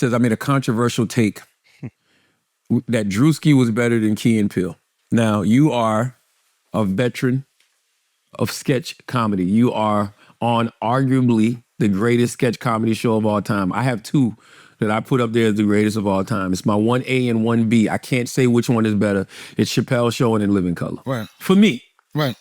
says I made a controversial take that Druski was better than Key and Peele. Now, you are a veteran of sketch comedy. You are on arguably the greatest sketch comedy show of all time. I have two that I put up there as the greatest of all time. It's my 1A and 1B. I can't say which one is better. It's Chappelle Show and In Living Color. Right. For me. Right.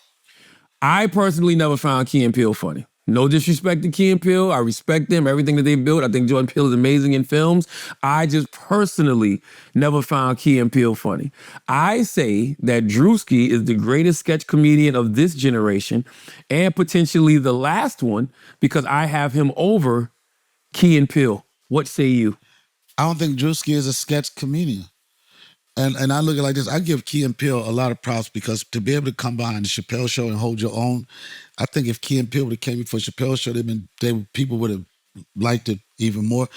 I personally never found Key and Peele funny. No disrespect to Key and Peele. I respect them, everything that they built. I think Jordan Peele is amazing in films. I just personally never found Key and Peele funny. I say that Druski is the greatest sketch comedian of this generation and potentially the last one because I have him over Key and Peele. What say you? I don't think Druski is a sketch comedian. And I look at it like this. I give Key and Peele a lot of props because to be able to come behind the Chappelle Show and hold your own, I think if Key and Peele would have came before Chappelle Show, people would have liked it even more.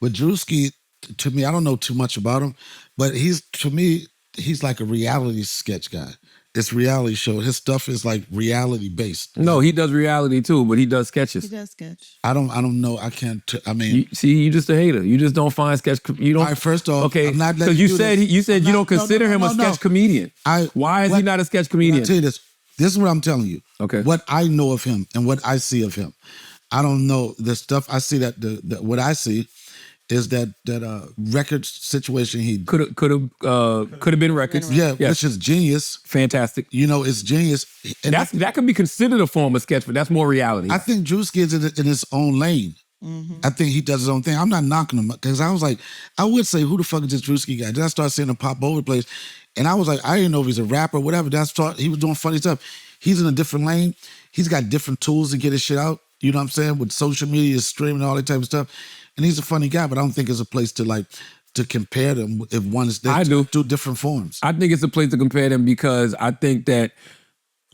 But Druski, to me, I don't know too much about him, but he's like a reality sketch guy. It's reality show. His stuff is like reality based. No, he does reality too, but he does sketches. He does sketch. I don't know. I can't. I mean, you just a hater. You just don't find sketch. You don't. All right, first off, okay, I'm not because you said you don't consider him a sketch comedian. Why is he not a sketch comedian? I'll tell you this. This is what I'm telling you. Okay. What I know of him and what I see of him. I don't know the stuff I see what I see is that record situation he could have been records. Yeah, yes. Which is genius. Fantastic. You know, it's genius. And that could be considered a form of sketch, but that's more reality. I think Druski is in his own lane. Mm-hmm. I think he does his own thing. I'm not knocking him because I was like, I would say, who the fuck is this Druski guy? Then I started seeing him pop over the place. And I was like, I didn't know if he's a rapper or whatever. He was doing funny stuff. He's in a different lane. He's got different tools to get his shit out. You know what I'm saying? With social media, streaming, all that type of stuff. And he's a funny guy, but I don't think it's a place to compare them if one is there. I do. Two different forms. I think it's a place to compare them because I think that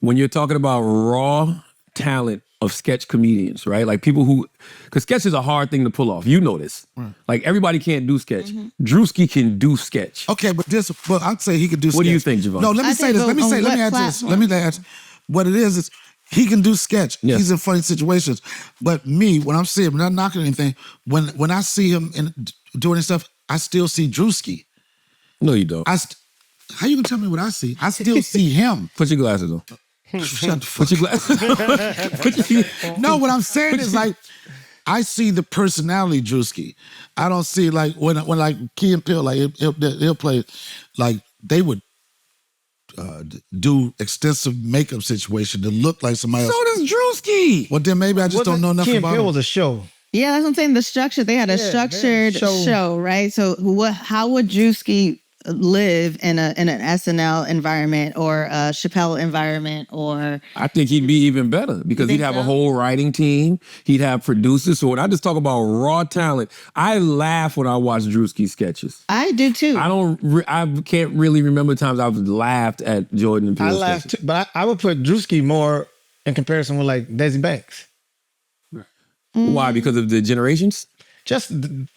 when you're talking about raw talent of sketch comedians, right? Like people because sketch is a hard thing to pull off. You know this. Right. Like everybody can't do sketch. Mm-hmm. Druski can do sketch. Okay, but I'd say he could do sketch. What do you think, Javon? No, let me say this. Let me add this. Let me add what it is he can do sketch. Yeah. He's in funny situations. But me, when I'm seeing him, not knocking anything, when I see him doing his stuff, I still see Druski. No, you don't. How you gonna tell me what I see? I still see him. Put your glasses on. Shut the fuck. Put your glasses on. No, what I'm saying is like, I see the personality Druski. I don't see like when like Key and Peele, like he'll play, like they would do extensive makeup situation to look like somebody else. So does Druski. Well, then maybe I just don't know nothing about it. Key and Peele was a show. Yeah, that's what I'm saying. The structure, they had a structured show, right? So how would Druski live in an SNL environment or a Chappelle environment or... I think he'd be even better because he'd have a whole writing team. He'd have producers. So when I just talk about raw talent, I laugh when I watch Druski sketches. I do too. I can't really remember times I've laughed at Jordan and Peele sketches. I laughed too, but I would put Druski more in comparison with like Desi Banks. Why? Because of the generations? Just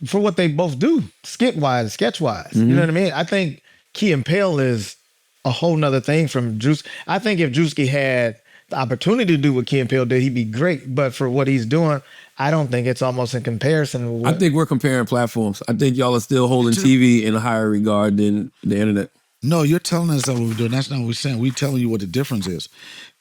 for what they both do, skit-wise, sketch-wise. Mm-hmm. You know what I mean? I think Key and Peele is a whole nother thing from Druski. I think if Druski had the opportunity to do what Key and Peele did, he'd be great. But for what he's doing, I don't think it's almost in comparison. I think we're comparing platforms. I think y'all are still holding TV in a higher regard than the internet. No, you're telling us that what we're doing. That's not what we're saying. We're telling you what the difference is.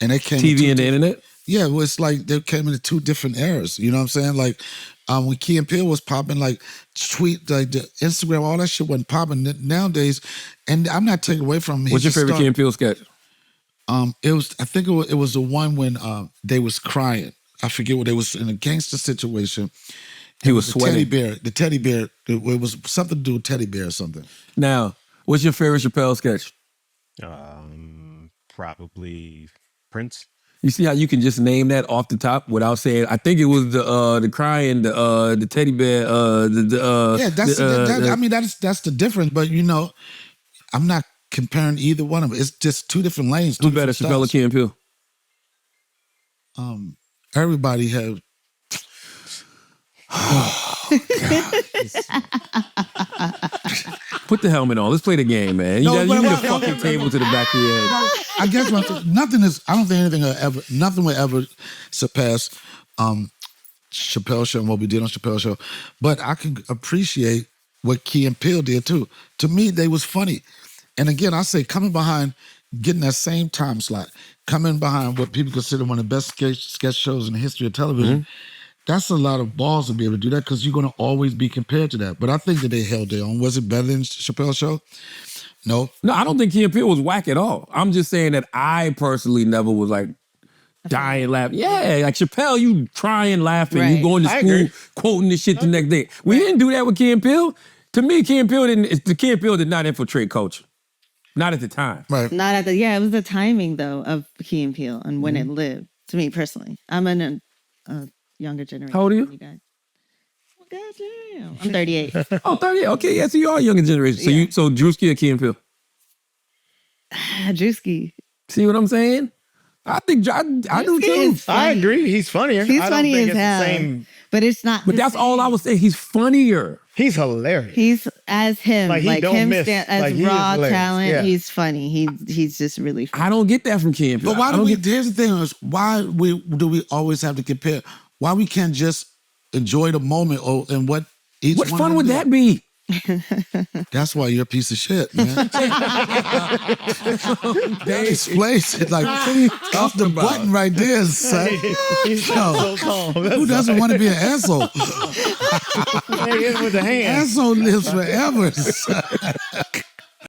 And they came TV and the internet? Yeah, well, it's like they came into two different eras. You know what I'm saying? Like when Key and Peele was popping, like tweet, like the Instagram, all that shit wasn't popping nowadays. And I'm not taking away from him. What's your favorite Key and Peele sketch? It was the one when they was crying. I forget what they was in a gangster situation. He was sweating. The teddy bear. It was something to do with teddy bear or something. Now, what's your favorite Chappelle sketch? Probably Prince. You see how you can just name that off the top without saying? I think it was the crying, the teddy bear. I mean that's the difference. But you know, I'm not comparing either one of them. It's just two different lanes. Who's better, Chappelle or Key and Peele? Everybody have. Put the helmet on. Let's play the game, man. You need a fucking table to the back of your head. I guess I don't think nothing will ever surpass Chappelle Show and what we did on Chappelle Show. But I can appreciate what Key and Peele did too. To me, they was funny. And again, I say coming behind, getting that same time slot, coming behind what people consider one of the best sketch shows in the history of television, that's a lot of balls to be able to do that because you're going to always be compared to that. But I think that they held their own. Was it better than Chappelle's show? No. No, I don't think Key and Peele was whack at all. I'm just saying that I personally never was like dying laughing. Yeah, like Chappelle, you crying laughing, you Right. going to I school agree. quoting this shit the next day. We didn't do that with Key and Peele. To me, Key and Peele did not infiltrate culture. Not at the time. Right. Not at the it was the timing though of Key and Peele and when it lived. To me personally, I'm in a younger generation. How old are you? than guys. Well, goddamn. I'm 38. Oh, 30. Okay, yeah, so you are a younger generation. So Druski or Key and Peele? Drewski. See what I'm saying? I think I do Drewski too. is I funny. agree. He's funnier. He's I don't funny think as it's hell. the same. But it's not. But the that's all same. I was saying. He's funnier. He's hilarious. He's as him, Like, he like don't him miss. as Like, he is raw hilarious. talent. Yeah. He's funny. He's just really funny. I don't get that from Key and Peele. But why I do don't we? get- Here's the thing: is why do we always have to compare? Why we can't just enjoy the moment and what each What one fun of would them that do? be? That's why you're a piece of shit, man. That explains it. Like off the button right there, son. He's so calm. Who doesn't want to be an asshole? There he is with the hand. Asshole lives forever, son.